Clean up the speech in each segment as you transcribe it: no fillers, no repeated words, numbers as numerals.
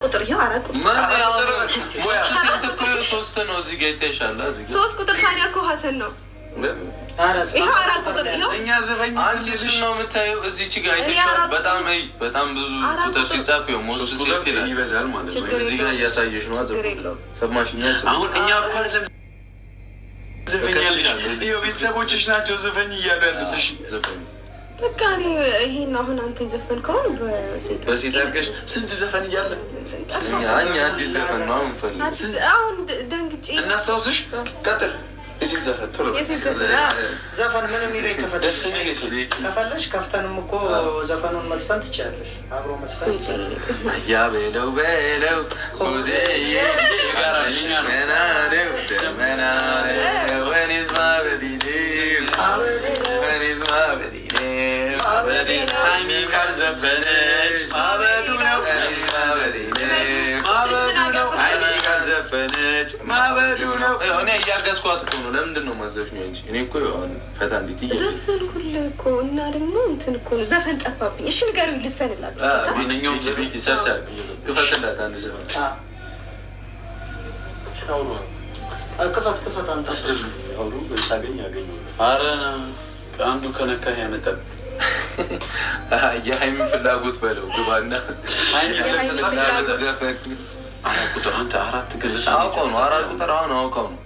ቁጥር ይሄው አራት ቁጥር ሶስት ነው እዚህ ጋር ይታይሻል። ሶስት ቁጥር ታዲያ እኮ ሀሰን ነው። ይሄው አራት ቁጥር ይሄው እኛ ዘፈኝ አንቺ ነው የምታየው። እዚህ ጋር አይተሻል። በጣም ብዙ ቁጥር ሲጻፍ ነው ሞስት ሴት ይበዛል ማለት ነው። እዚህ ጋር እያሳየሽ ነው። ሰማሽኛ? አሁን እኛ እኮ አይደለም ዘፈኛለሽ። ይሄው ቤተሰቦችሽ ናቸው ዘፈኝ እያሉ ያሉት። እሺ ዘፈኝ በቃ እኔ ይሄን አሁን አንተ የዘፈንከውን በሴት አድርገሽ ስንት ዘፈን እያለ እኛ አዲስ ዘፈን ነው የምንፈልግ። አሁን ደንግጬ እናስታውስሽ። ቀጥል። የሴት ዘፈን ቶሎ ዘፈን ምንም ይለኝ ደስ የሚል ከፈለሽ ከፍተንም እኮ ዘፈኑን መስፈን ትችላለሽ። አብሮ መስፈን ይችላል። ያ በለው በለው ወደ የጋራሽናናው ደመናው ወኒዝ ማበዲኔ ወኒዝ ማበዲኔ ሃይሚ ካልዘፈነች ማበዱ ነው። ሃይሚ ካልዘፈነች ማበዱ ነው። እኔ እያገዝኳት እኮ ነው። ለምንድን ነው ማዘፍኝ እንጂ እኔ እኮ ፈታ እንዴት ዘፈንኩልህ እኮ እና ደግሞ እንትን እኮ ነው ዘፈን ጠፋብኝ። እሺ ንገሩኝ ልዝፈንላችሁ። ማንኛውም ዘፈን ይሰርሳል። ክፈትላት አንድ ዘፈን ክፈት አንተ አውሩ ሳገኝ ያገኙ። ኧረ አንዱ ከነካህ ያመጣል። የሀይሚ ፍላጎት በለው ግባና ዘፈን አራት ቁጥር አንተ አራት ገለጽ አውቀው ነው። አራት ቁጥር አሁን አውቀው ነው።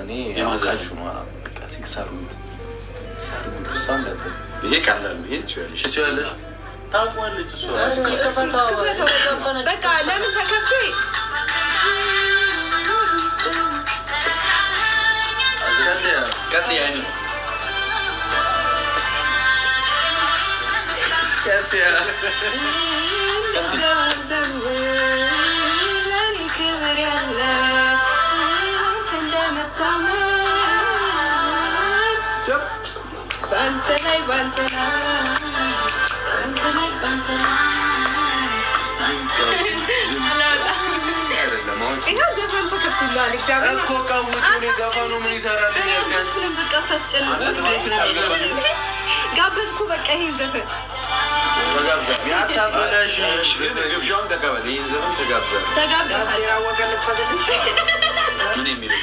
እኔ ያማዛችሁ ነው። በቃ ሲክሳሩት እሷ አለበት። ይሄ ቀላል ነው። ይሄ ትችላለሽ ታውቋለች እሷ። በቃ ለምን ተከፍቶ ቀጥ ያኔ ዘፈን ተከፍቶላል። እግዚአብሔር እኮ ቀውጭ ዘፈኑ ምን ይሰራል? በቃ ታስጨንቅ ጋበዝኩ። በቃ ይሄን ዘፈን ያታበላሽ ግብዣውን ተቀበል። ይህን ዘፈን ተጋብዘ ተጋብዘ ያወቀ ልክፈትልሽ ምን የሚለው